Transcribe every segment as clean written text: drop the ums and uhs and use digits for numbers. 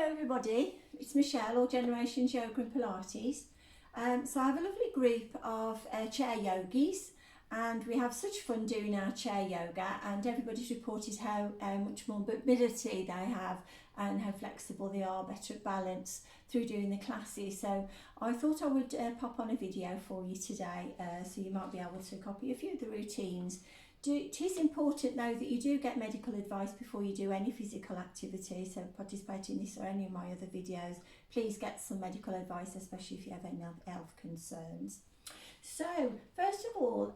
Hello everybody, it's Michelle, All Generations Yoga and Pilates. So I have a lovely group of chair yogis, and we have such fun doing our chair yoga, and everybody's reported how much more mobility they have and how flexible they are, better at balance through doing the classes. So I thought I would pop on a video for you today, so you might be able to copy a few of the routines. It is important though that you do get medical advice before you do any physical activity, so participate in this or any of my other videos, please get some medical advice, especially if you have any health concerns. So first of all,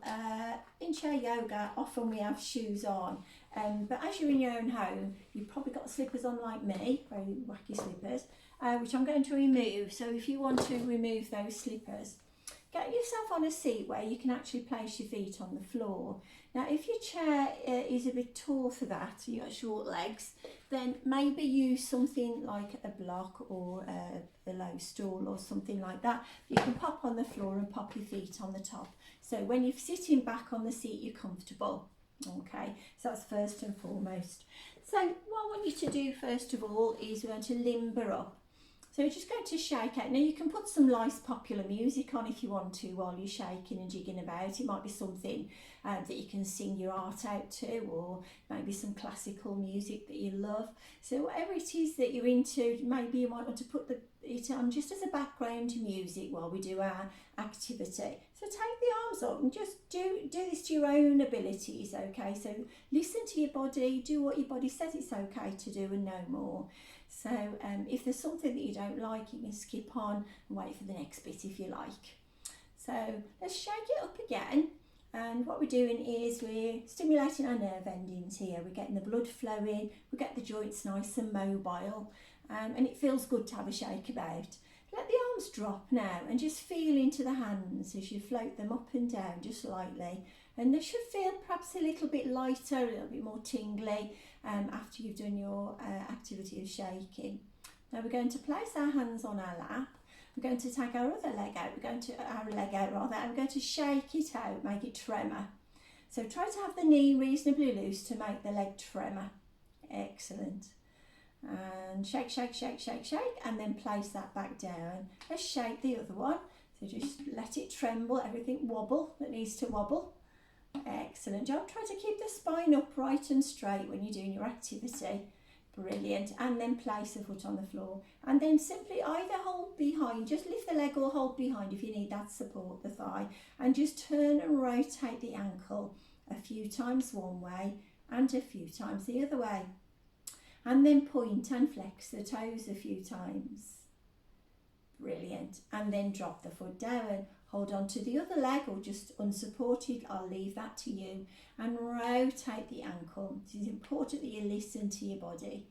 in chair yoga often we have shoes on, but as you're in your own home you've probably got slippers on like me, very wacky slippers, which I'm going to remove. So if you want to remove those slippers, get yourself on a seat where you can actually place your feet on the floor. Now if your chair is a bit tall for that, you've got short legs, then maybe use something like a block or a low stool or something like that. You can pop on the floor and pop your feet on the top. So when you're sitting back on the seat you're comfortable. Okay, so that's first and foremost. So what I want you to do first of all is we're going to limber up. So you're just going to shake out. Now you can put some nice popular music on if you want to while you're shaking and jigging about. It might be something that you can sing your heart out to, or maybe some classical music that you love. So whatever it is that you're into, maybe you might want to put it on just as a background music while we do our activity. So take the arms up and just do this to your own abilities, okay? So listen to your body, do what your body says it's okay to do and no more. So if there's something that you don't like, you can skip on and wait for the next bit if you like. So let's shake it up again, and what we're doing is we're stimulating our nerve endings here. We're getting the blood flowing, we get the joints nice and mobile, and it feels good to have a shake about. Let the arms drop now and just feel into the hands as you float them up and down just lightly, and they should feel perhaps a little bit lighter, a little bit more tingly after you've done your activity of shaking. Now we're going to place our hands on our lap. We're going to take our other leg out, and we're going to shake it out, make it tremor. So try to have the knee reasonably loose to make the leg tremor. Excellent. And shake, shake, shake, shake, shake, and then place that back down. Let's shake the other one. So just let it tremble, everything wobble that needs to wobble. Excellent job. Try to keep the spine upright and straight when you're doing your activity. Brilliant. And then place a foot on the floor, and then simply either hold behind, just lift the leg, or hold behind if you need that support, the thigh, and just turn and rotate the ankle a few times one way and a few times the other way. And then point and flex the toes a few times. Brilliant. And then drop the foot down. Hold on to the other leg, or just unsupported, I'll leave that to you, and rotate the ankle. It is important that you listen to your body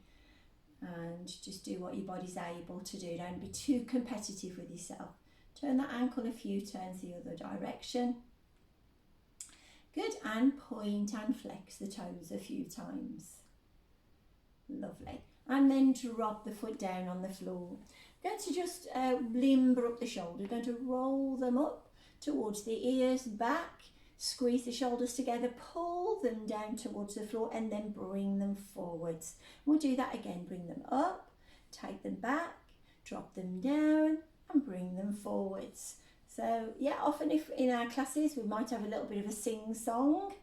and just do what your body's able to do. Don't be too competitive with yourself. Turn that ankle a few turns the other direction. Good, and point and flex the toes a few times. Lovely. And then drop the foot down on the floor. Going to just limber up the shoulders, going to roll them up towards the ears, back, squeeze the shoulders together, pull them down towards the floor, and then bring them forwards. We'll do that again. Bring them up, take them back, drop them down, and bring them forwards. So yeah, often if in our classes we might have a little bit of a sing-song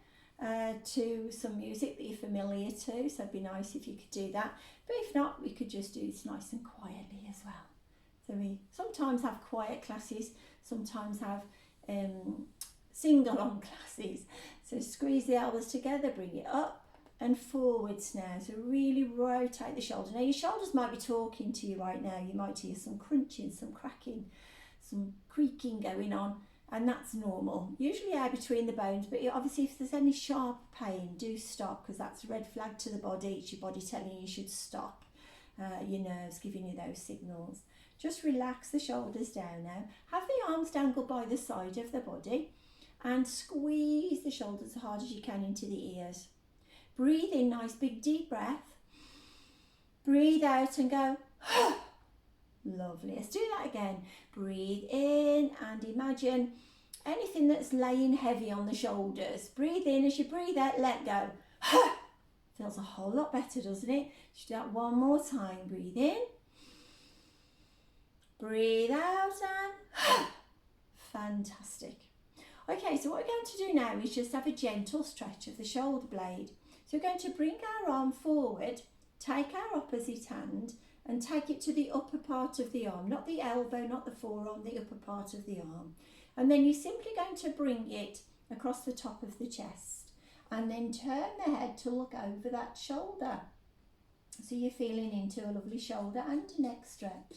to some music that you're familiar to, so it'd be nice if you could do that. But if not, we could just do this nice and quietly as well. So we sometimes have quiet classes, sometimes have sing-along classes. So squeeze the elbows together, bring it up and forwards now. So really rotate the shoulder. Now your shoulders might be talking to you right now. You might hear some crunching, some cracking, some creaking going on, and that's normal. Usually out between the bones, but obviously if there's any sharp pain, do stop, because that's a red flag to the body. It's your body telling you should stop. Your nerves giving you those signals. Just relax the shoulders down now. Have the arms dangled by the side of the body, and squeeze the shoulders as hard as you can into the ears. Breathe in, nice big deep breath. Breathe out and go. Lovely. Let's do that again. Breathe in and imagine anything that's laying heavy on the shoulders. Breathe in. As you breathe out, let go. Feels a whole lot better, doesn't it? Just do that one more time. Breathe in Breathe out and fantastic. Okay, so what we're going to do now is just have a gentle stretch of the shoulder blade. So we're going to bring our arm forward, take our opposite hand and take it to the upper part of the arm, not the elbow, not the forearm, the upper part of the arm. And then you're simply going to bring it across the top of the chest and then turn the head to look over that shoulder. So you're feeling into a lovely shoulder and neck stretch.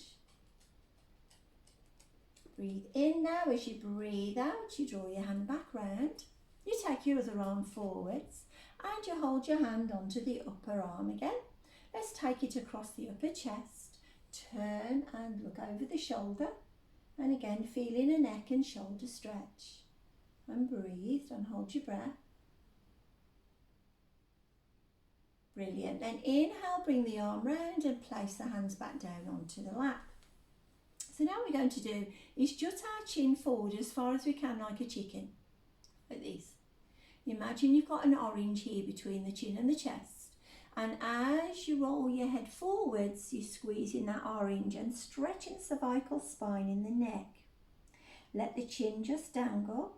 Breathe in now. As you breathe out, you draw your hand back round. You take your other arm forwards and you hold your hand onto the upper arm again. Let's take it across the upper chest. Turn and look over the shoulder. And again, feeling a neck and shoulder stretch. And breathe and hold your breath. Brilliant. Then inhale, bring the arm round and place the hands back down onto the lap. So now what we're going to do is jut our chin forward as far as we can, like a chicken, like this. Imagine you've got an orange here between the chin and the chest, and as you roll your head forwards, you're squeezing that orange and stretching the cervical spine in the neck. Let the chin just dangle,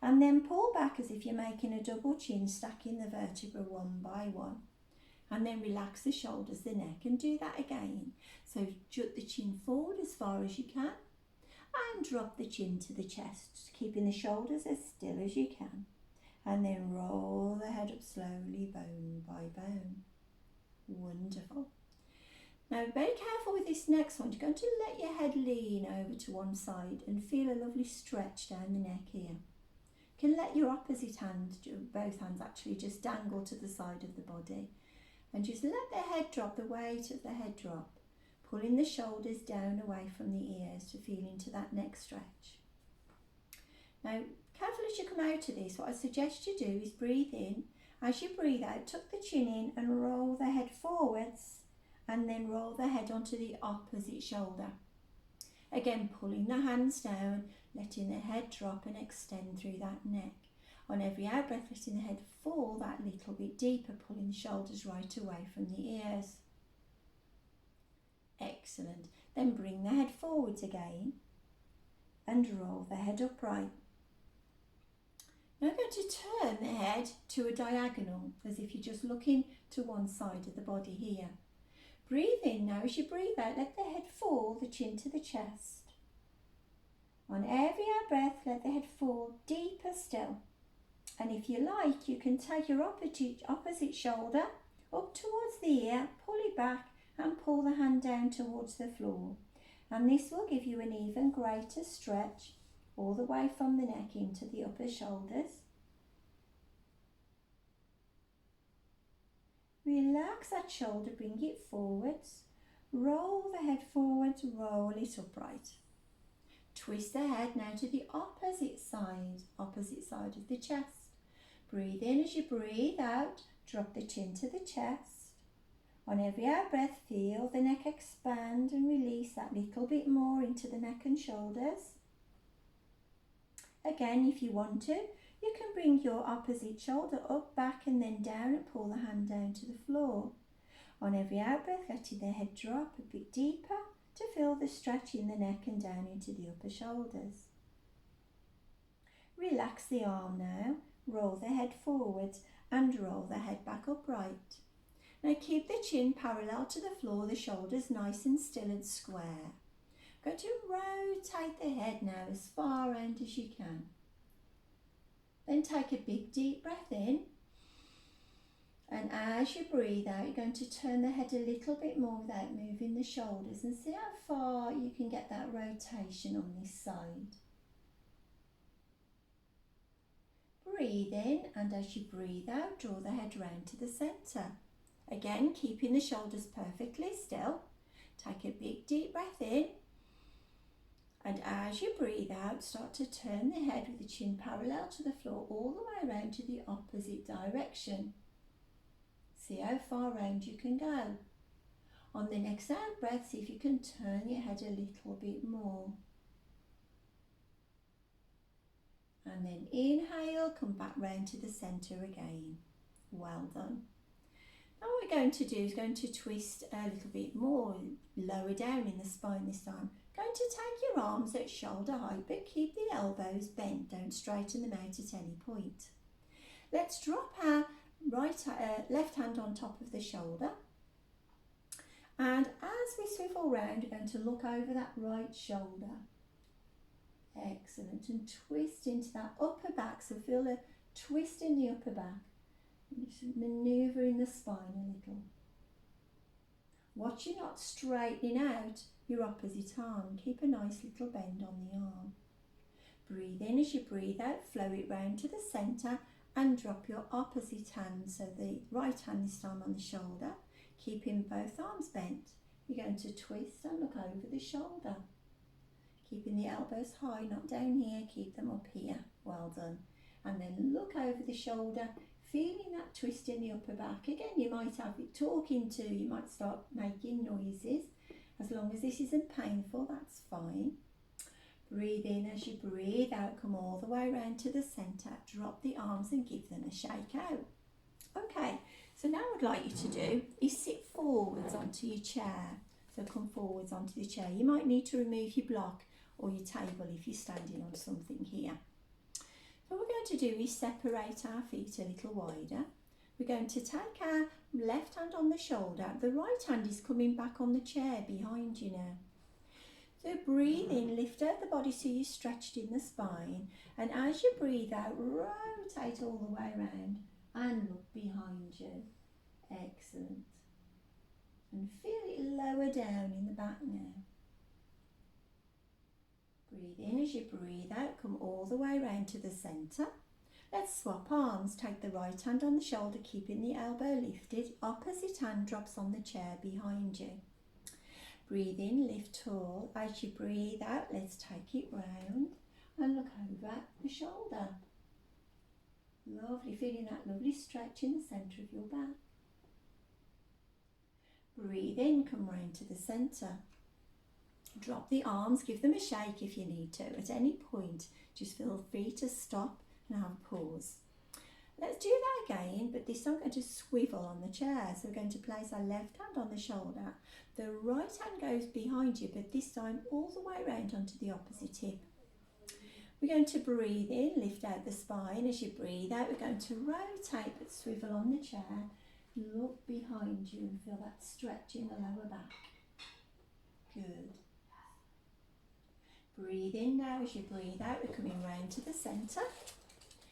and then pull back as if you're making a double chin, stacking the vertebrae one by one. And then relax the shoulders, the neck, and do that again. So jut the chin forward as far as you can and drop the chin to the chest, keeping the shoulders as still as you can. And then roll the head up slowly, bone by bone. Wonderful. Now, be very careful with this next one. You're going to let your head lean over to one side and feel a lovely stretch down the neck here. You can let your opposite hand, both hands actually, just dangle to the side of the body. And just let the head drop, the weight of the head drop, pulling the shoulders down away from the ears to feel into that neck stretch. Now, careful as you come out of this, what I suggest you do is breathe in. As you breathe out, tuck the chin in and roll the head forwards and then roll the head onto the opposite shoulder. Again, pulling the hands down, letting the head drop and extend through that neck. On every out-breath, letting the head fall that little bit deeper, pulling the shoulders right away from the ears. Excellent. Then bring the head forwards again and roll the head upright. Now I'm going to turn the head to a diagonal, as if you're just looking to one side of the body here. Breathe in now. As you breathe out, let the head fall, the chin to the chest. On every out-breath, let the head fall deeper still. And if you like, you can take your opposite shoulder up towards the ear, pull it back and pull the hand down towards the floor. And this will give you an even greater stretch all the way from the neck into the upper shoulders. Relax that shoulder, bring it forwards, roll the head forwards, roll it upright. Twist the head now to the opposite side of the chest. Breathe in. As you breathe out, drop the chin to the chest. On every out breath, feel the neck expand and release that little bit more into the neck and shoulders. Again, if you want to, you can bring your opposite shoulder up, back and then down and pull the hand down to the floor. On every out breath, letting the head drop a bit deeper to feel the stretch in the neck and down into the upper shoulders. Relax the arm now. Roll the head forwards and roll the head back upright. Now keep the chin parallel to the floor, the shoulders nice and still and square. Go to rotate the head now as far round as you can. Then take a big deep breath in. And as you breathe out, you're going to turn the head a little bit more without moving the shoulders and see how far you can get that rotation on this side. Breathe in, and as you breathe out, draw the head round to the centre. Again, keeping the shoulders perfectly still. Take a big deep breath in. And as you breathe out, start to turn the head with the chin parallel to the floor all the way around to the opposite direction. See how far round you can go. On the next out breath, see if you can turn your head a little bit more. And then inhale, come back round to the centre again. Well done. Now what we're going to do is going to twist a little bit more lower down in the spine this time. Going to take your arms at shoulder height, but keep the elbows bent. Don't straighten them out at any point. Let's drop our left hand on top of the shoulder. And as we swivel round, we're going to look over that right shoulder. Excellent. And twist into that upper back. So feel a twist in the upper back. Just manoeuvring the spine a little. Watch you not straightening out your opposite arm. Keep a nice little bend on the arm. Breathe in. As you breathe out, flow it round to the centre and drop your opposite hand. So the right hand this time on the shoulder. Keeping both arms bent. You're going to twist and look over the shoulder. Keeping the elbows high, not down here. Keep them up here. Well done. And then look over the shoulder. Feeling that twist in the upper back. Again, you might have it talking to, you might start making noises. As long as this isn't painful, that's fine. Breathe in. As you breathe out, come all the way around to the centre. Drop the arms and give them a shake out. Okay, so now what I'd like you to do is sit forwards onto your chair. So come forwards onto the chair. You might need to remove your block or your table if you're standing on something here. What we're going to do is separate our feet a little wider. We're going to take our left hand on the shoulder. The right hand is coming back on the chair behind you now. So breathe in, lift out the body so you're stretched in the spine. And as you breathe out, rotate all the way around and look behind you. Excellent. And feel it lower down in the back now. Breathe in. As you breathe out, come all the way around to the centre. Let's swap arms. Take the right hand on the shoulder, keeping the elbow lifted. Opposite hand drops on the chair behind you. Breathe in, lift tall. As you breathe out, let's take it round and look over the shoulder. Lovely, feeling that lovely stretch in the centre of your back. Breathe in, come round to the centre. Drop the arms, give them a shake if you need to. At any point, just feel free to stop and have a pause. Let's do that again, but this time we're going to swivel on the chair. So we're going to place our left hand on the shoulder. The right hand goes behind you, but this time all the way around onto the opposite hip. We're going to breathe in, lift out the spine. As you breathe out, we're going to rotate but swivel on the chair. Look behind you and feel that stretch in the lower back. Good. Breathe in now. As you breathe out, we're coming round to the centre.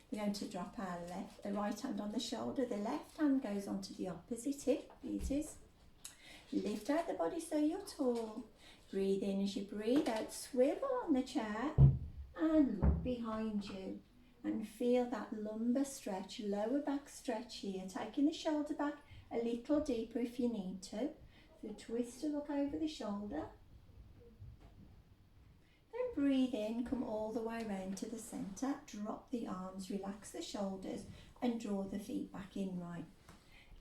We're going to drop our right hand on the shoulder. The left hand goes onto the opposite hip. Beauties. Lift out the body so you're tall. Breathe in. As you breathe out, swivel on the chair and look behind you. And feel that lumbar stretch, lower back stretch here. Taking the shoulder back a little deeper if you need to. So twist to look over the shoulder. Breathe in, come all the way around to the centre, drop the arms, relax the shoulders and draw the feet back in right.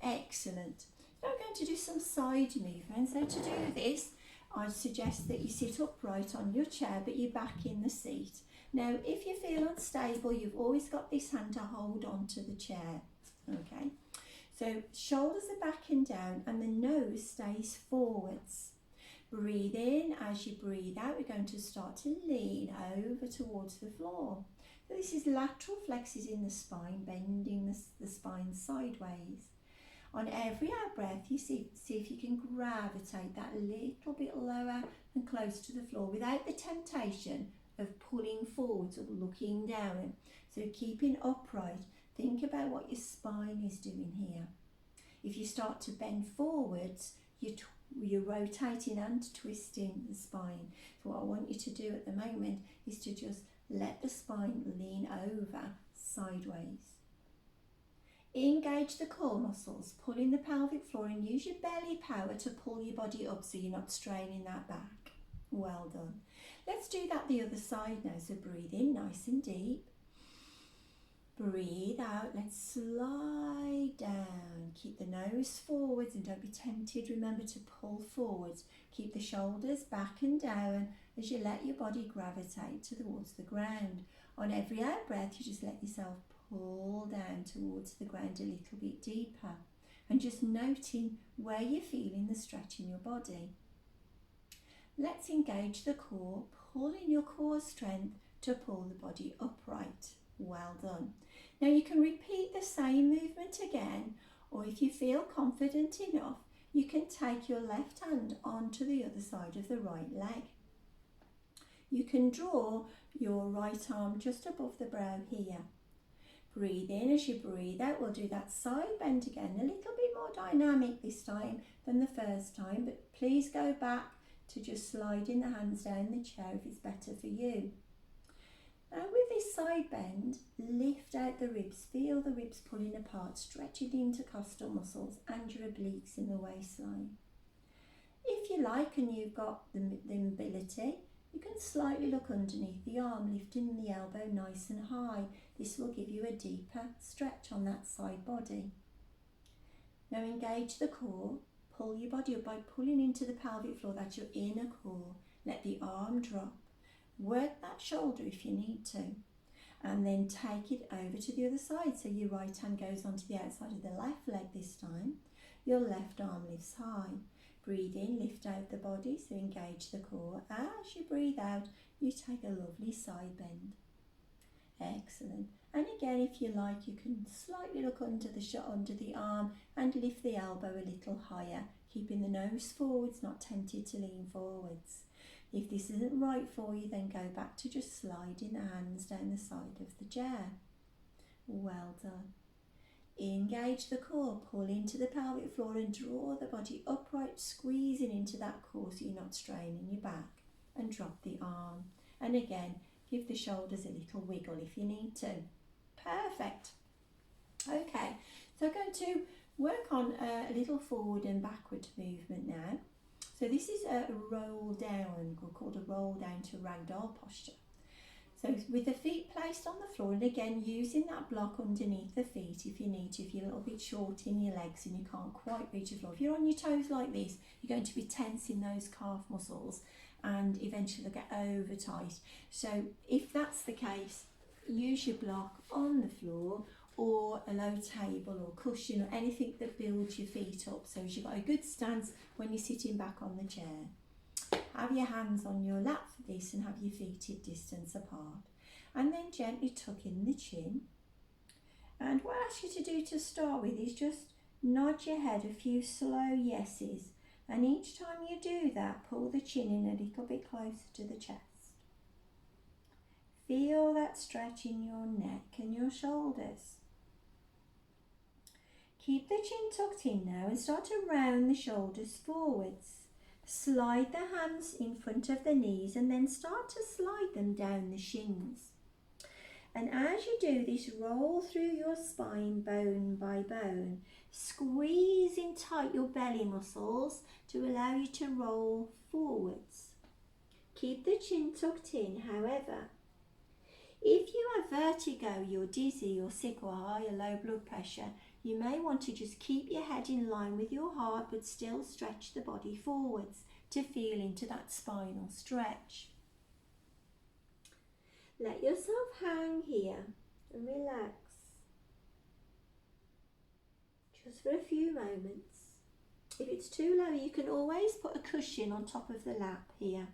Excellent. Now we're going to do some side movements. So to do this, I'd suggest that you sit upright on your chair but you're back in the seat. Now if you feel unstable, you've always got this hand to hold on to the chair. Okay, so shoulders are back and down and the nose stays forwards. Breathe in. As you breathe out, we're going to start to lean over towards the floor. So this is lateral flexes in the spine, bending the spine sideways. On every out breath, you see if you can gravitate that a little bit lower and close to the floor without the temptation of pulling forwards or looking down. So keeping upright, think about what your spine is doing here. If you start to bend forwards, you're rotating and twisting the spine. So what I want you to do at the moment is to just let the spine lean over sideways. Engage the core muscles, pull in the pelvic floor and use your belly power to pull your body up so you're not straining that back. Well done. Let's do that the other side now. So breathe in nice and deep. Breathe out, let's slide down. Keep the nose forwards and don't be tempted. Remember to pull forwards. Keep the shoulders back and down as you let your body gravitate towards the ground. On every out breath, you just let yourself pull down towards the ground a little bit deeper. and just noting where you're feeling the stretch in your body. Let's engage the core, pulling your core strength to pull the body upright. Well done. Now you can repeat the same movement again, or if you feel confident enough, you can take your left hand onto the other side of the right leg. You can draw your right arm just above the brow here. Breathe in. As you breathe out, we'll do that side bend again, a little bit more dynamic this time than the first time, but please go back to just sliding the hands down the chair if it's better for you. Now with this side bend, lift out the ribs, feel the ribs pulling apart, stretching the intercostal muscles and your obliques in the waistline. If you like and you've got the ability, you can slightly look underneath the arm, lifting the elbow nice and high. This will give you a deeper stretch on that side body. Now engage the core, pull your body up by pulling into the pelvic floor, that's your inner core. Let the arm drop. Work that shoulder if you need to, and then take it over to the other side. So your right hand goes onto the outside of the left leg this time. Your left arm lifts high. Breathe in, lift out the body, so engage the core. As you breathe out, you take a lovely side bend. Excellent. And again, if you like, you can slightly look under the arm and lift the elbow a little higher, keeping the nose forwards, not tempted to lean forwards. If this isn't right for you, then go back to just sliding the hands down the side of the chair. Well done. Engage the core, pull into the pelvic floor and draw the body upright, squeezing into that core so you're not straining your back, and drop the arm. And again, give the shoulders a little wiggle if you need to. Perfect. Okay, so I'm going to work on a little forward and backward movement now. So this is a roll down, called a roll down to ragdoll posture. So with the feet placed on the floor, and again using that block underneath the feet if you need to, if you're a little bit short in your legs and you can't quite reach the floor. If you're on your toes like this, you're going to be tensing those calf muscles and eventually they'll get over tight. So if that's the case, use your block on the floor or a low table or cushion or anything that builds your feet up so as you've got a good stance when you're sitting back on the chair. Have your hands on your lap for this and have your feet at distance apart. And then gently tuck in the chin. And what I ask you to do to start with is just nod your head a few slow yeses. And each time you do that, pull the chin in a little bit closer to the chest. Feel that stretch in your neck and your shoulders. Keep the chin tucked in now and start to round the shoulders forwards. Slide the hands in front of the knees and then start to slide them down the shins. And as you do this, roll through your spine bone by bone, squeezing tight your belly muscles to allow you to roll forwards. Keep the chin tucked in, however. If you have vertigo, you're dizzy or sick or high or low blood pressure, you may want to just keep your head in line with your heart but still stretch the body forwards to feel into that spinal stretch. Let yourself hang here and relax. Just for a few moments. If it's too low, you can always put a cushion on top of the lap here.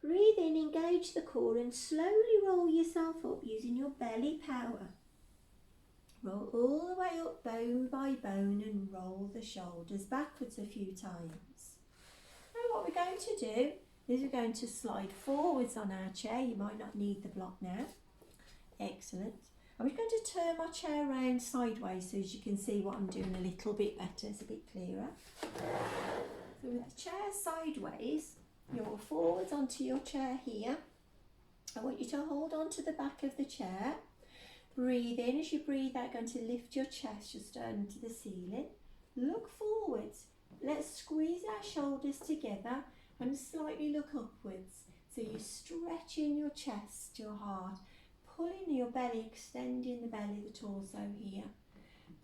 Breathe in, engage the core and slowly roll yourself up using your belly power. Roll all the way up bone by bone and roll the shoulders backwards a few times. Now what we're going to do is we're going to slide forwards on our chair. You might not need the block now. Excellent. I'm just going to turn my chair around sideways so as you can see what I'm doing a little bit better. It's a bit clearer. So with the chair sideways, you're forwards onto your chair here. I want you to hold on to the back of the chair. Breathe in. As you breathe out, going to lift your chest just onto the ceiling. Look forwards. Let's squeeze our shoulders together and slightly look upwards. So you're stretching your chest, your heart, pulling your belly, extending the belly, the torso here.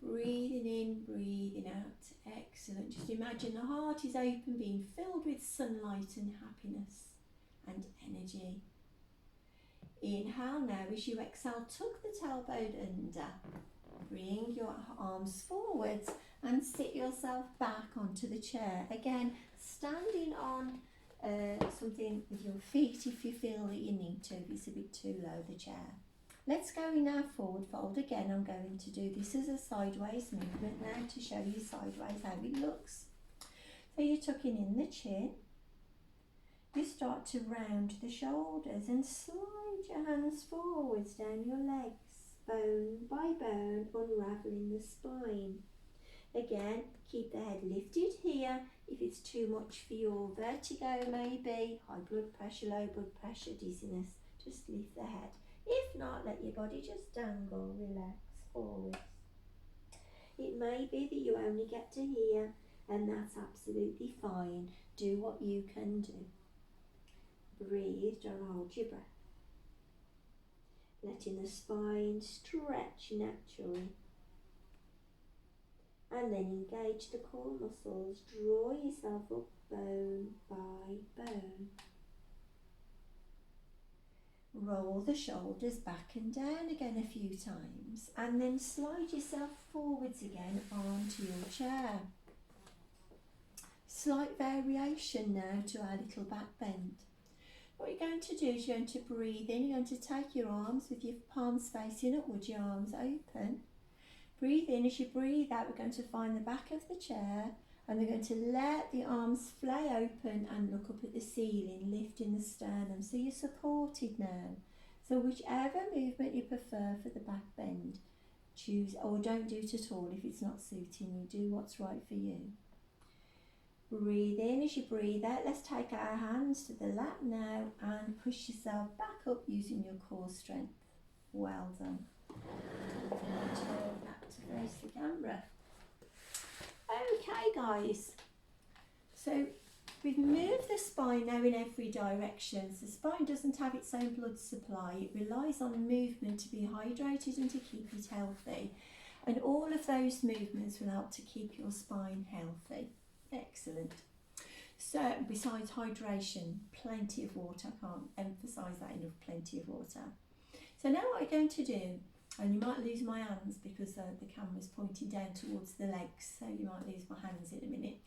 Breathing in, breathing out. Excellent. Just imagine the heart is open, being filled with sunlight and happiness and energy. Inhale now. As you exhale, tuck the tailbone under. Bring your arms forwards and sit yourself back onto the chair. Again, standing on something with your feet if you feel that you need to, if it's a bit too low, the chair. Let's go in our forward fold again. I'm going to do this as a sideways movement now to show you sideways how it looks. So you're tucking in the chin. You start to round the shoulders and slide your hands forwards down your legs, bone by bone, unravelling the spine. Again, keep the head lifted here. If it's too much for your vertigo, maybe high blood pressure, low blood pressure, dizziness, just lift the head. If not, let your body just dangle, relax forwards. It may be that you only get to here, and that's absolutely fine. Do what you can do. Breathe, don't hold your breath. Letting the spine stretch naturally. And then engage the core muscles. Draw yourself up bone by bone. Roll the shoulders back and down again a few times. And then slide yourself forwards again onto your chair. Slight variation now to our little back bend. What you're going to do is you're going to breathe in. You're going to take your arms with your palms facing upwards, your arms open. Breathe in. As you breathe out, we're going to find the back of the chair and we're going to let the arms flay open and look up at the ceiling, lifting the sternum. So you're supported now. So whichever movement you prefer for the back bend, choose, or don't do it at all if it's not suiting you. Do what's right for you. Breathe in. As you breathe out, let's take our hands to the lap now and push yourself back up using your core strength. Well done. Turn back to face the camera. Okay guys, so we've moved the spine now in every direction. So the spine doesn't have its own blood supply. It relies on movement to be hydrated and to keep it healthy. And all of those movements will help to keep your spine healthy. Excellent. So besides hydration, plenty of water. I can't emphasise that enough, plenty of water. So now what we're going to do, and you might lose my hands because the camera's pointing down towards the legs, so you might lose my hands in a minute.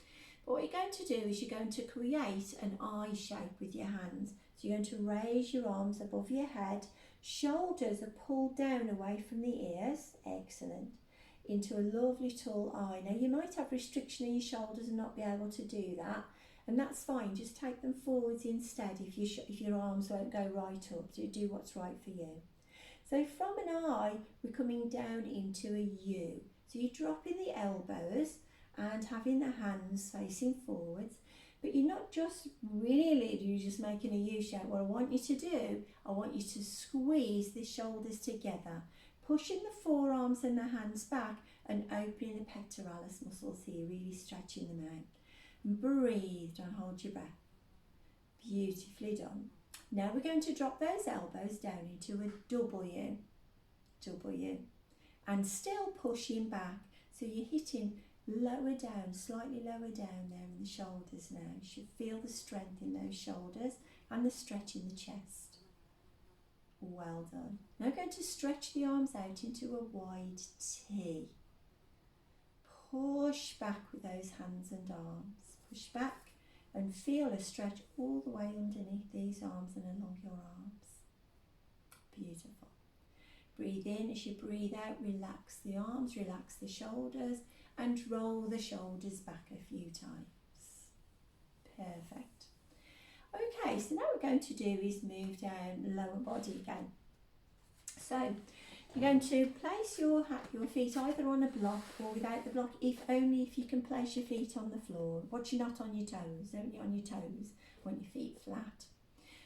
But what you're going to do is you're going to create an I shape with your hands. So you're going to raise your arms above your head, shoulders are pulled down away from the ears, excellent, into a lovely tall I. Now you might have restriction in your shoulders and not be able to do that, and that's fine, just take them forwards instead if your arms won't go right up. Do what's right for you. So from an I, we're coming down into a U. So you're dropping the elbows and having the hands facing forwards, but you're not just really, you're just making a U shape. What I want you to do, I want you to squeeze the shoulders together, pushing the forearms and the hands back and opening the pectoralis muscles here, really stretching them out. And breathe, don't hold your breath. Beautifully done. Now we're going to drop those elbows down into a W, and still pushing back. So you're hitting lower down, slightly lower down there in the shoulders now. You should feel the strength in those shoulders and the stretch in the chest. Well done. Now we're going to stretch the arms out into a wide T. Push back with those hands and arms. Push back. And feel a stretch all the way underneath these arms and along your arms. Beautiful. Breathe in. As you breathe out, relax the arms, relax the shoulders, and roll the shoulders back a few times. Perfect. Okay, so now what we're going to do is move down the lower body again. So you're going to place your feet either on a block or without the block, only if you can place your feet on the floor. Watch you're not on your toes, don't you on your toes, want your feet flat.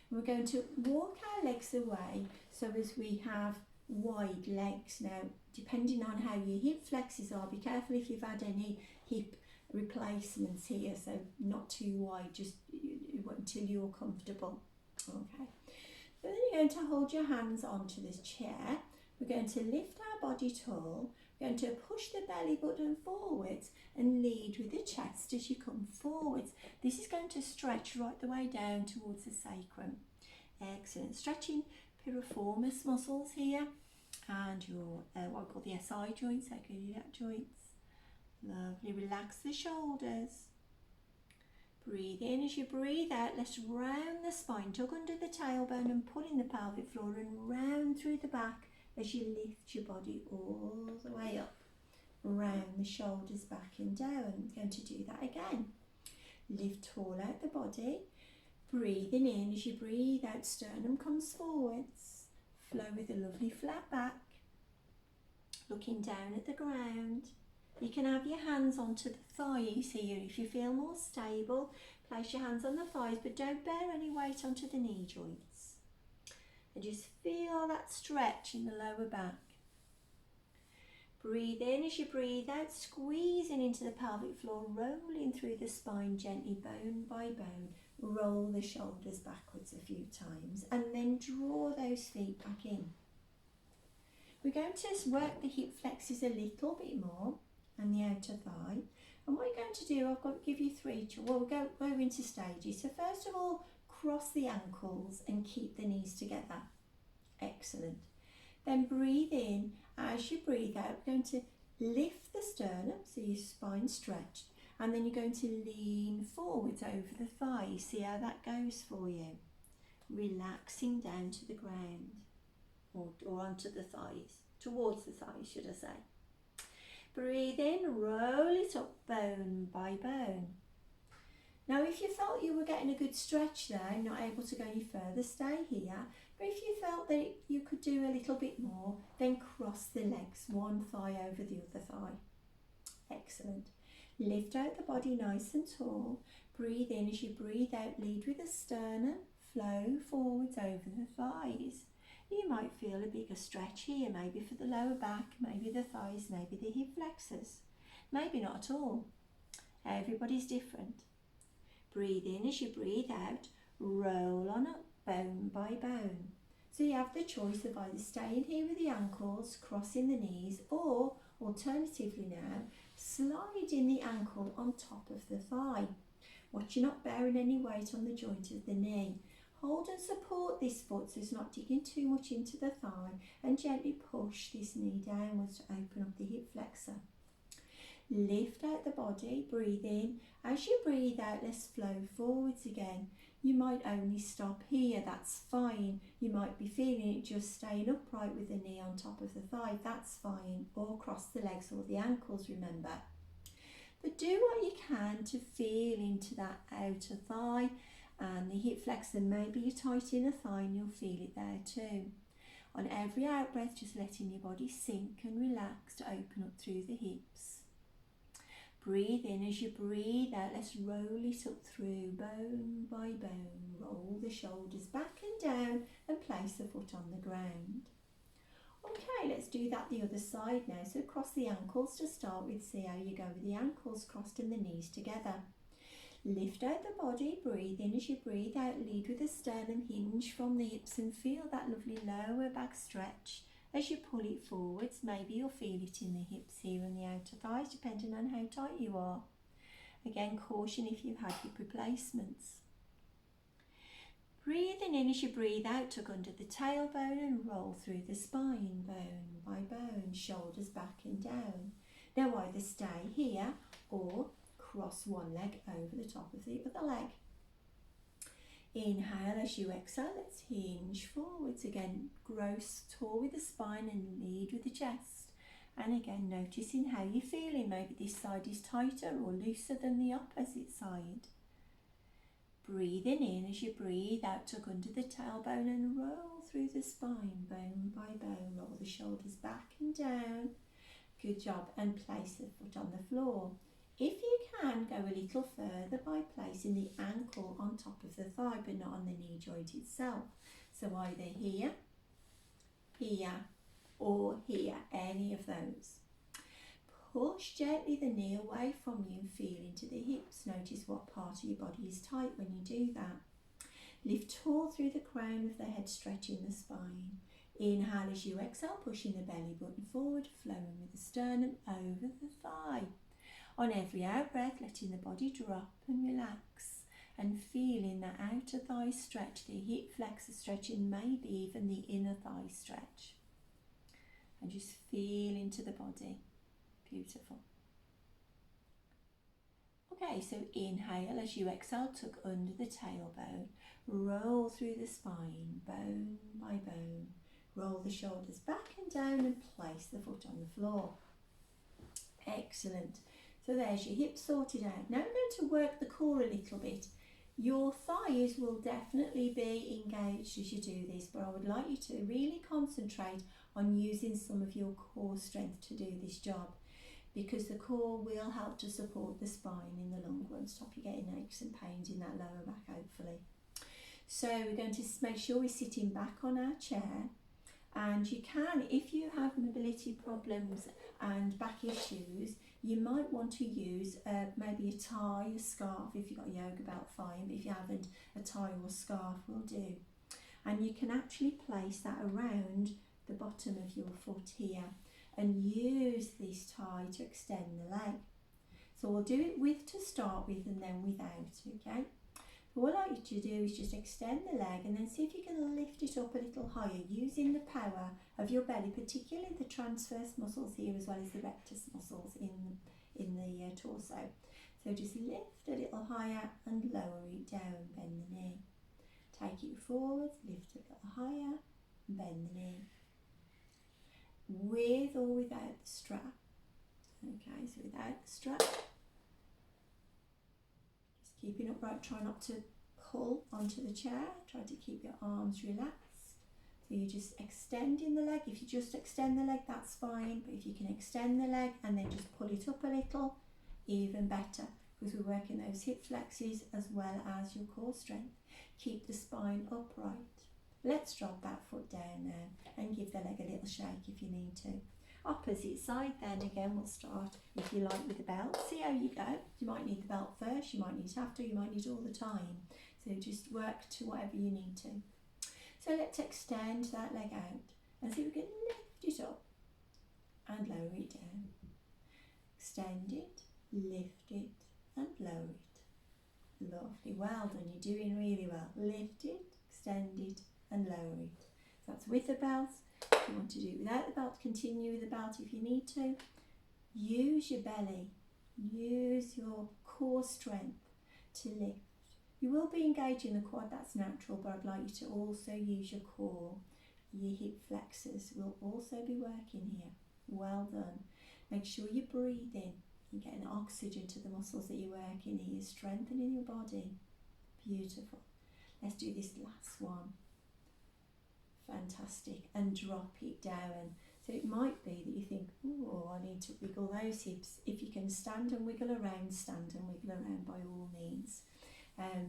And we're going to walk our legs away so as we have wide legs. Now, depending on how your hip flexors are, be careful if you've had any hip replacements here, so not too wide, just until you're comfortable. Okay. So then you're going to hold your hands onto this chair. We're going to lift our body tall. We're going to push the belly button forwards and lead with the chest as you come forwards. This is going to stretch right the way down towards the sacrum. Excellent. Stretching piriformis muscles here. and your what we call the SI joints, iliac joints. Lovely, relax the shoulders. Breathe in. As you breathe out, let's round the spine, tug under the tailbone and pull in the pelvic floor and round through the back as you lift your body all the way up. Round the shoulders back and down. I'm going to do that again. Lift tall out the body. Breathing in. As you breathe out, sternum comes forwards. Flow with a lovely flat back. Looking down at the ground. You can have your hands onto the thighs here. If you feel more stable, place your hands on the thighs, but don't bear any weight onto the knee joints. And just feel that stretch in the lower back. Breathe in. As you breathe out, squeezing into the pelvic floor, rolling through the spine gently, bone by bone. Roll the shoulders backwards a few times and then draw those feet back in. We're going to work the hip flexors a little bit more and the outer thigh. And what you're going to do, I've got to give you we'll go into stages. So first of all, cross the ankles and keep the knees together. Excellent. Then breathe in. As you breathe out, we're going to lift the sternum, so your spine stretched, and then you're going to lean forwards over the thighs. See how that goes for you. Relaxing down to the ground, or onto the thighs, towards the thighs, should I say. Breathe in, roll it up bone by bone. Now if you felt you were getting a good stretch there, not able to go any further, stay here. But if you felt that you could do a little bit more, then cross the legs, one thigh over the other thigh. Excellent. Lift out the body nice and tall. Breathe in. As you breathe out, lead with the sternum, flow forwards over the thighs. You might feel a bigger stretch here, maybe for the lower back, maybe the thighs, maybe the hip flexors, maybe not at all. Everybody's different. Breathe in. As you breathe out, roll on up bone by bone. So you have the choice of either staying here with the ankles, crossing the knees, or alternatively now, sliding the ankle on top of the thigh. Watch you're not bearing any weight on the joint of the knee. Hold and support this foot so it's not digging too much into the thigh, and gently push this knee downwards to open up the hip flexor. Lift out the body, breathe in. As you breathe out, let's flow forwards again. You might only stop here, that's fine. You might be feeling it just staying upright with the knee on top of the thigh, that's fine. Or cross the legs or the ankles, remember. But do what you can to feel into that outer thigh and the hip flexor. Maybe you tighten a thigh and you'll feel it there too. On every out breath, just letting your body sink and relax to open up through the hips. Breathe in. As you breathe out, let's roll it up through bone by bone. Roll the shoulders back and down and place the foot on the ground. Okay, let's do that the other side now. So cross the ankles to start with. See how you go with the ankles crossed and the knees together. Lift out the body, breathe in. As you breathe out, lead with the sternum, hinge from the hips and feel that lovely lower back stretch. As you pull it forwards, maybe you'll feel it in the hips here and the outer thighs, depending on how tight you are. Again, caution if you've had hip replacements. Breathing in. As you breathe out, tuck under the tailbone and roll through the spine, bone by bone, shoulders back and down. Now either stay here or cross one leg over the top of the other leg. Inhale. As you exhale, let's hinge forwards again. Grow tall with the spine and lead with the chest. And again, noticing how you're feeling. Maybe this side is tighter or looser than the opposite side. Breathing in. As you breathe out, tuck under the tailbone and roll through the spine, bone by bone. Roll the shoulders back and down. Good job. And place the foot on the floor. If you can, go a little further by placing the ankle on top of the thigh, but not on the knee joint itself. So either here, here, or here, any of those. Push gently the knee away from you and feel into the hips. Notice what part of your body is tight when you do that. Lift tall through the crown of the head, stretching the spine. Inhale. As you exhale, pushing the belly button forward, flowing with the sternum over the thigh. On every out breath, letting the body drop and relax and feeling the outer thigh stretch, the hip flexor stretching, maybe even the inner thigh stretch. and just feel into the body. Beautiful. Okay, so inhale as you exhale, tuck under the tailbone, roll through the spine, bone by bone. Roll the shoulders back and down and place the foot on the floor. Excellent. So there's your hips sorted out. Now I'm going to work the core a little bit. Your thighs will definitely be engaged as you do this, but I would like you to really concentrate on using some of your core strength to do this job, because the core will help to support the spine in the long run, stop you getting aches and pains in that lower back hopefully. So we're going to make sure we're sitting back on our chair, and you can, if you have mobility problems and back issues, you might want to use maybe a tie, a scarf. If you've got a yoga belt, fine, but if you haven't, a tie or a scarf will do. And you can actually place that around the bottom of your foot here and use this tie to extend the leg. So we'll do it with to start with and then without, okay? What I'd like you to do is just extend the leg and then see if you can lift it up a little higher using the power of your belly, particularly the transverse muscles here as well as the rectus muscles in the torso. So just lift a little higher and lower it down, bend the knee. Take it forwards, lift a little higher, bend the knee. With or without the strap. Okay, so without the strap. Keep it upright, try not to pull onto the chair, try to keep your arms relaxed. So you're just extending the leg. If you just extend the leg, that's fine, but if you can extend the leg and then just pull it up a little, even better, because we're working those hip flexes as well as your core strength. Keep the spine upright. Let's drop that foot down now and give the leg a little shake if you need to. Opposite side then, again we'll start, if you like, with the belt. See how you go. You might need the belt first, you might need it after, you might need it all the time. So just work to whatever you need to. So let's extend that leg out and see if we can lift it up and lower it down. Extend it, lift it and lower it. Lovely, well done, you're doing really well. Lift it, extend it and lower it. So that's with the belt. If you want to do it without the belt, continue with the belt if you need to. Use your belly, use your core strength to lift. You will be engaging the quad, that's natural, but I'd like you to also use your core. Your hip flexors will also be working here. Well done. Make sure you breathe in. You're getting oxygen to the muscles that you're working here, strengthening your body. Beautiful. Let's do this last one. Fantastic, and drop it down. So it might be that you think, oh, I need to wiggle those hips. If you can stand and wiggle around, stand and wiggle around by all means.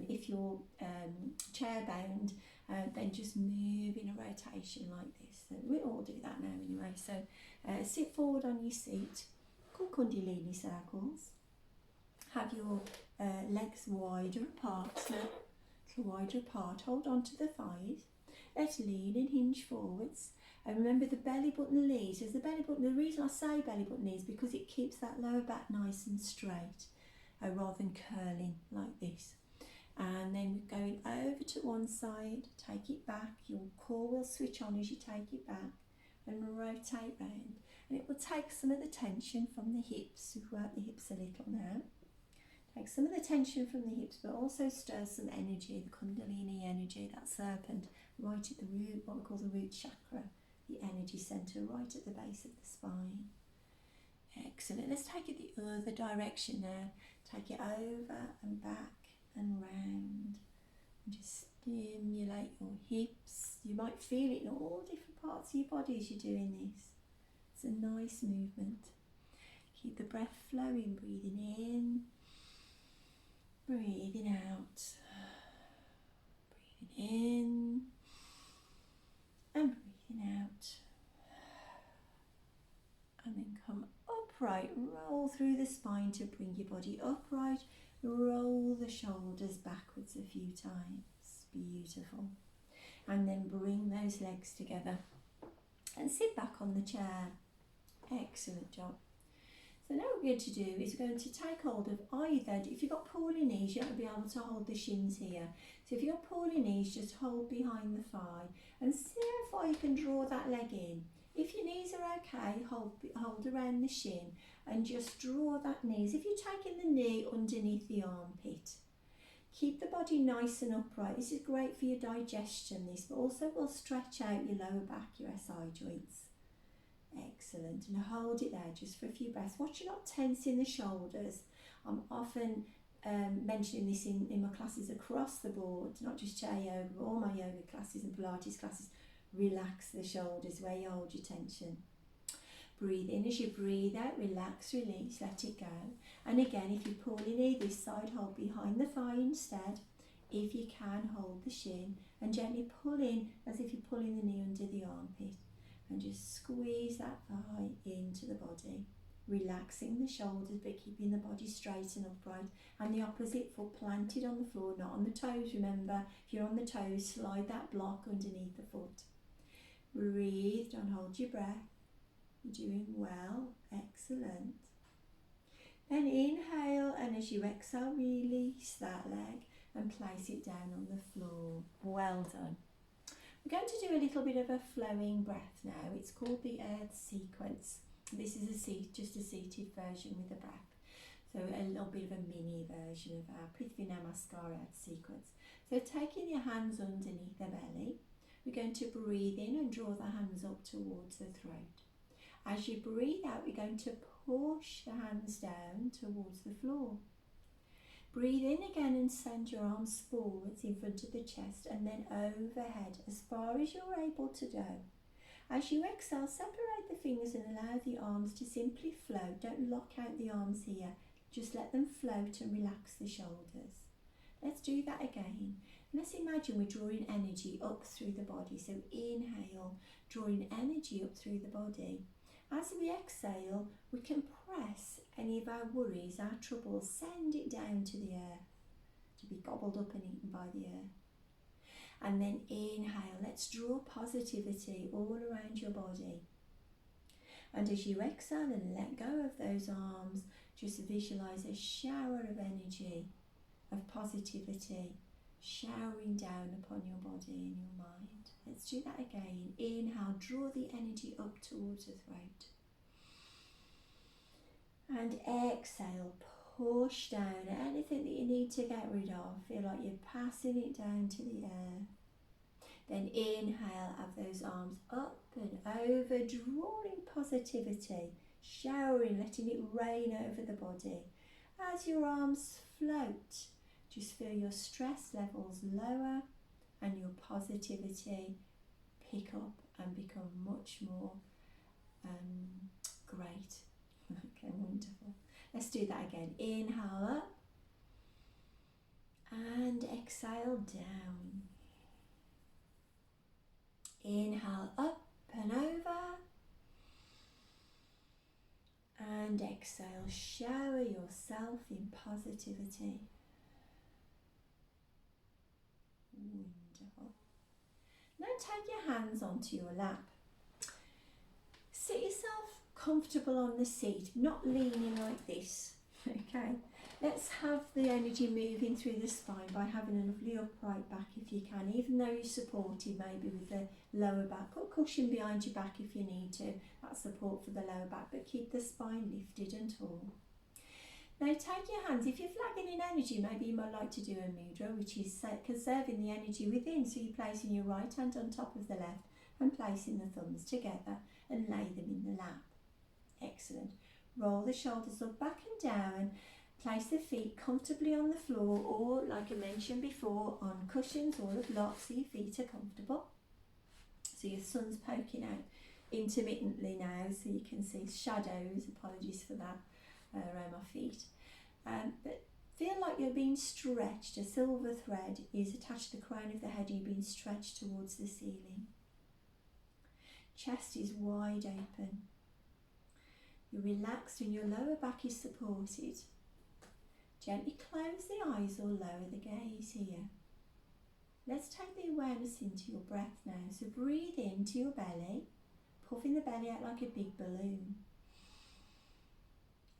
If you're chair bound, then just move in a rotation like this. So we all do that now anyway. So sit forward on your seat, called Kundalini circles. Have your legs wider apart now, a little wider apart. Hold on to the thighs. Let's lean and hinge forwards. And remember the belly button leads. As the belly button, the reason I say belly button leads because it keeps that lower back nice and straight, rather than curling like this. And then we're going over to one side, take it back. Your core will switch on as you take it back and rotate round. And it will take some of the tension from the hips. We've worked the hips a little now. Take some of the tension from the hips, but also stir some energy, the Kundalini energy, that serpent, right at the root, what we call the root chakra, the energy centre right at the base of the spine. Excellent. Let's take it the other direction now. Take it over and back and round. And just stimulate your hips. You might feel it in all different parts of your body as you're doing this. It's a nice movement. Keep the breath flowing, breathing in. Breathing out, breathing in and breathing out, and then come upright, roll through the spine to bring your body upright, roll the shoulders backwards a few times, beautiful, and then bring those legs together and sit back on the chair. Excellent job. So now what we're going to do is we're going to take hold of either, if you've got poorly knees, you have to be able to hold the shins here. So if you've got poorly knees, just hold behind the thigh and see how far you can draw that leg in. If your knees are okay, hold around the shin and just draw that knee as if you're taking the knee underneath the armpit. Keep the body nice and upright. This is great for your digestion, this, but also will stretch out your lower back, your SI joints. Excellent. And hold it there just for a few breaths. Watch you're not tensing the shoulders. I'm often mentioning this in my classes across the board, not just chair yoga, but all my yoga classes and Pilates classes. Relax the shoulders where you hold your tension. Breathe in. As you breathe out, relax, release, let it go. And again, if you pull your knee this side, hold behind the thigh instead. If you can, hold the shin and gently pull in as if you're pulling the knee under the armpit. And just squeeze that thigh into the body, relaxing the shoulders but keeping the body straight and upright, and the opposite foot planted on the floor, not on the toes. Remember, if you're on the toes, slide that block underneath the foot. Breathe, don't hold your breath. You're doing well, excellent. Then inhale, and as you exhale, release that leg and place it down on the floor. Well done. We're going to do a little bit of a flowing breath now. It's called the Earth sequence. This is just a seated version with a breath. So a little bit of a mini version of our Prithvi Namaskar Earth sequence. So taking your hands underneath the belly, we're going to breathe in and draw the hands up towards the throat. As you breathe out, we're going to push the hands down towards the floor. Breathe in again and send your arms forwards in front of the chest and then overhead as far as you're able to go. As you exhale, separate the fingers and allow the arms to simply float. Don't lock out the arms here. Just let them float and relax the shoulders. Let's do that again. Let's imagine we're drawing energy up through the body. So inhale, drawing energy up through the body. As we exhale, we can press any of our worries, our troubles, send it down to the earth, to be gobbled up and eaten by the earth. And then inhale, let's draw positivity all around your body. And as you exhale and let go of those arms, just visualize a shower of energy, of positivity, showering down upon your body and your mind. Let's do that again. Inhale, draw the energy up towards the throat. And exhale, push down anything that you need to get rid of. Feel like you're passing it down to the earth. Then inhale, have those arms up and over, drawing positivity, showering, letting it rain over the body. As your arms float, just feel your stress levels lower and your positivity pick up and become much more great. Okay, wonderful. Let's do that again. Inhale up and exhale down. Inhale up and over and exhale. Shower yourself in positivity. Wonderful. Now take your hands onto your lap. Sit yourself comfortable on the seat, not leaning like this. Okay, let's have the energy moving through the spine by having a lovely upright back if you can, even though you're supported maybe with the lower back. Put cushion behind your back if you need to, that's support for the lower back, but keep the spine lifted and tall. Now take your hands, if you're flagging in energy, maybe you might like to do a mudra, which is conserving the energy within. So you're placing your right hand on top of the left and placing the thumbs together and lay them in the lap. Excellent. Roll the shoulders up, back and down. Place the feet comfortably on the floor or, like I mentioned before, on cushions or a block so your feet are comfortable. So your sun's poking out intermittently now so you can see shadows, apologies for that, around my feet. But feel like you're being stretched. A silver thread is attached to the crown of the head and you're being stretched towards the ceiling. Chest is wide open. You're relaxed and your lower back is supported. Gently close the eyes or lower the gaze here. Let's take the awareness into your breath now. So breathe into your belly, puffing the belly out like a big balloon.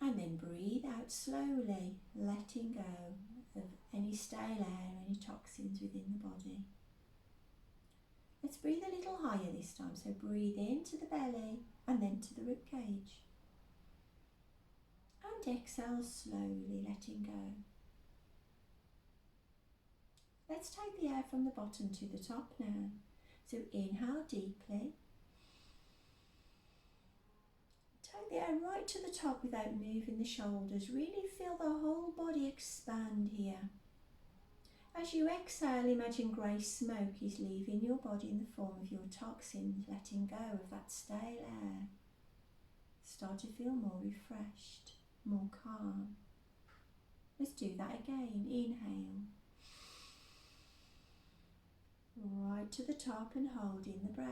And then breathe out slowly, letting go of any stale air, any toxins within the body. Let's breathe a little higher this time. So breathe into the belly and then to the rib cage. And exhale slowly, letting go. Let's take the air from the bottom to the top now. So inhale deeply. Take the air right to the top without moving the shoulders. Really feel the whole body expand here. As you exhale, imagine grey smoke is leaving your body in the form of your toxins, letting go of that stale air. Start to feel more refreshed, more calm. Let's do that again. Inhale. Right to the top and hold in the breath.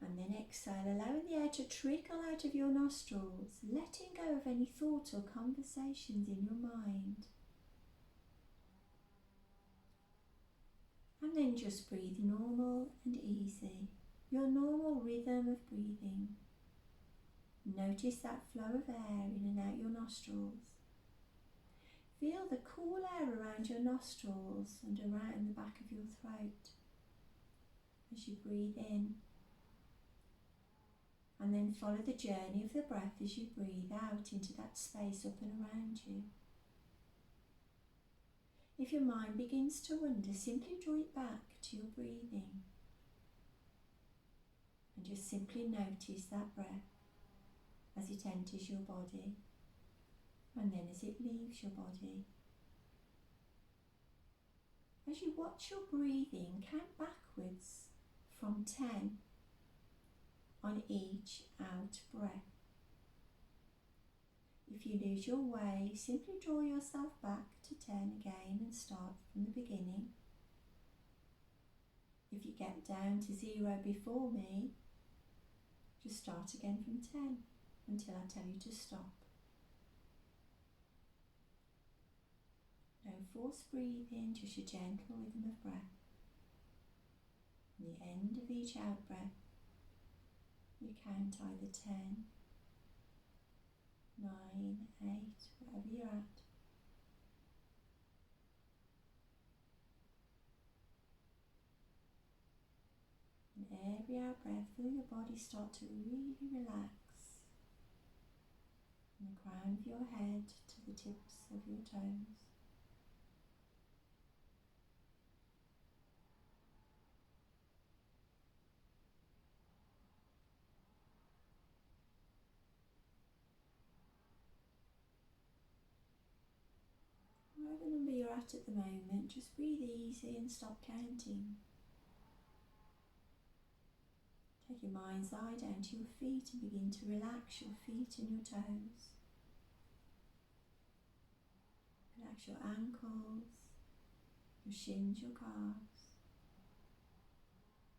And then exhale, allowing the air to trickle out of your nostrils, letting go of any thoughts or conversations in your mind. And then just breathe normal and easy, your normal rhythm of breathing. Notice that flow of air in and out your nostrils. Feel the cool air around your nostrils and around the back of your throat as you breathe in. And then follow the journey of the breath as you breathe out into that space up and around you. If your mind begins to wander, simply draw it back to your breathing. And just simply notice that breath as it enters your body and then as it leaves your body. As you watch your breathing, count backwards from 10 on each out breath. If you lose your way, simply draw yourself back to 10 again and start from the beginning. If you get down to 0 before me, just start again from 10 until I tell you to stop. No forced breathing, just your gentle rhythm of breath. At the end of each out breath, you count either 10, 9, 8, wherever you're at. And every out breath, feel your body start to really relax. From the crown of your head to the tips of your toes. Whatever number you're at the moment, just breathe easy and stop counting. Take your mind's eye down to your feet and begin to relax your feet and your toes. Relax your ankles, your shins, your calves.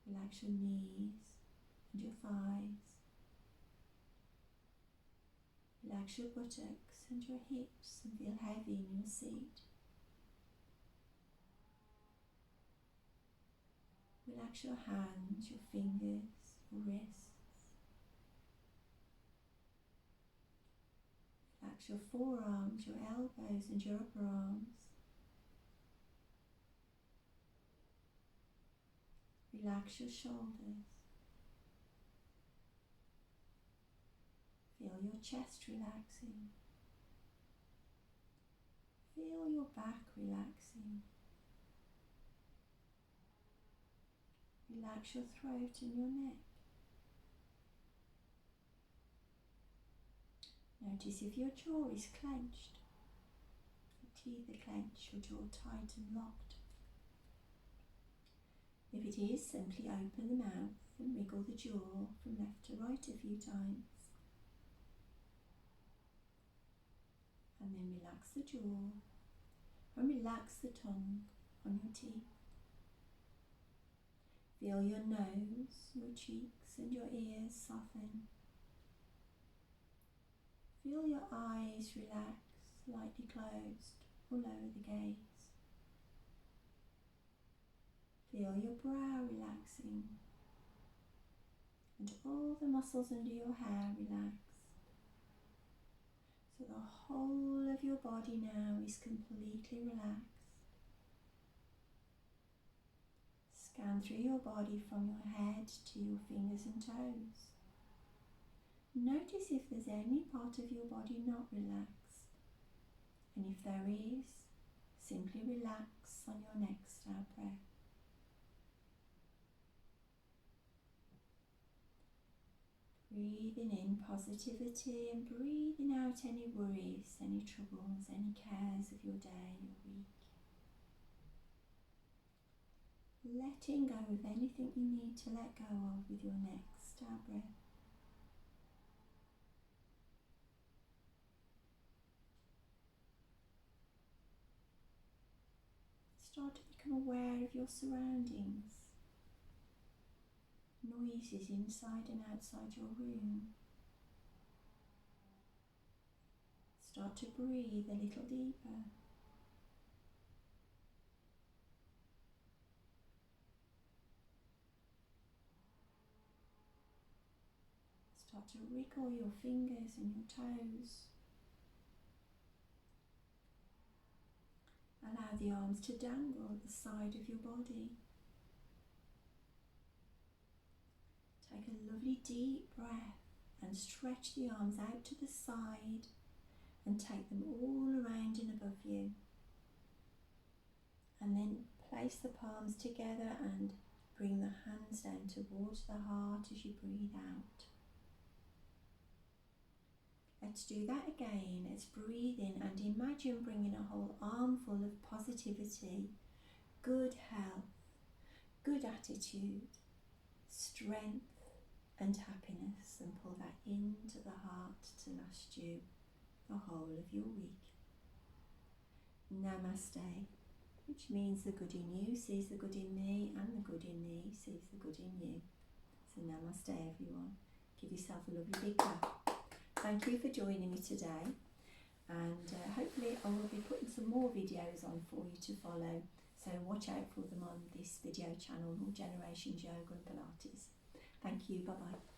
Relax your knees and your thighs. Relax your buttocks and your hips and feel heavy in your seat. Relax your hands, your fingers, your wrists. Relax your forearms, your elbows and your upper arms. Relax your shoulders. Feel your chest relaxing. Feel your back relaxing. Relax your throat and your neck. Notice if your jaw is clenched. Your teeth are clenched, your jaw tight and locked. If it is, simply open the mouth and wriggle the jaw from left to right a few times. And then relax the jaw and relax the tongue on your teeth. Feel your nose, your cheeks and your ears soften. Feel your eyes relax, slightly closed, or lower the gaze. Feel your brow relaxing and all the muscles under your hair relax. So the whole of your body now is completely relaxed. Scan through your body from your head to your fingers and toes. Notice if there's any part of your body not relaxed, and if there is, simply relax on your next out breath. Breathing in positivity and breathing out any worries, any troubles, any cares of your day or week. Letting go of anything you need to let go of with your next out breath. Start to become aware of your surroundings, noises inside and outside your room. Start to breathe a little deeper. Start to wriggle your fingers and your toes. Allow the arms to dangle at the side of your body. Take a lovely deep breath and stretch the arms out to the side and take them all around and above you. And then place the palms together and bring the hands down towards the heart as you breathe out. Let's do that again. Let's breathe in and imagine bringing a whole armful of positivity, good health, good attitude, strength and happiness, and pull that into the heart to last you the whole of your week. Namaste, which means the good in you sees the good in me, and the good in me sees the good in you. So namaste everyone. Give yourself a lovely big clap. Thank you for joining me today, and hopefully I will be putting some more videos on for you to follow, so watch out for them on this video channel, All Generations Yoga and Pilates. Thank you, bye bye.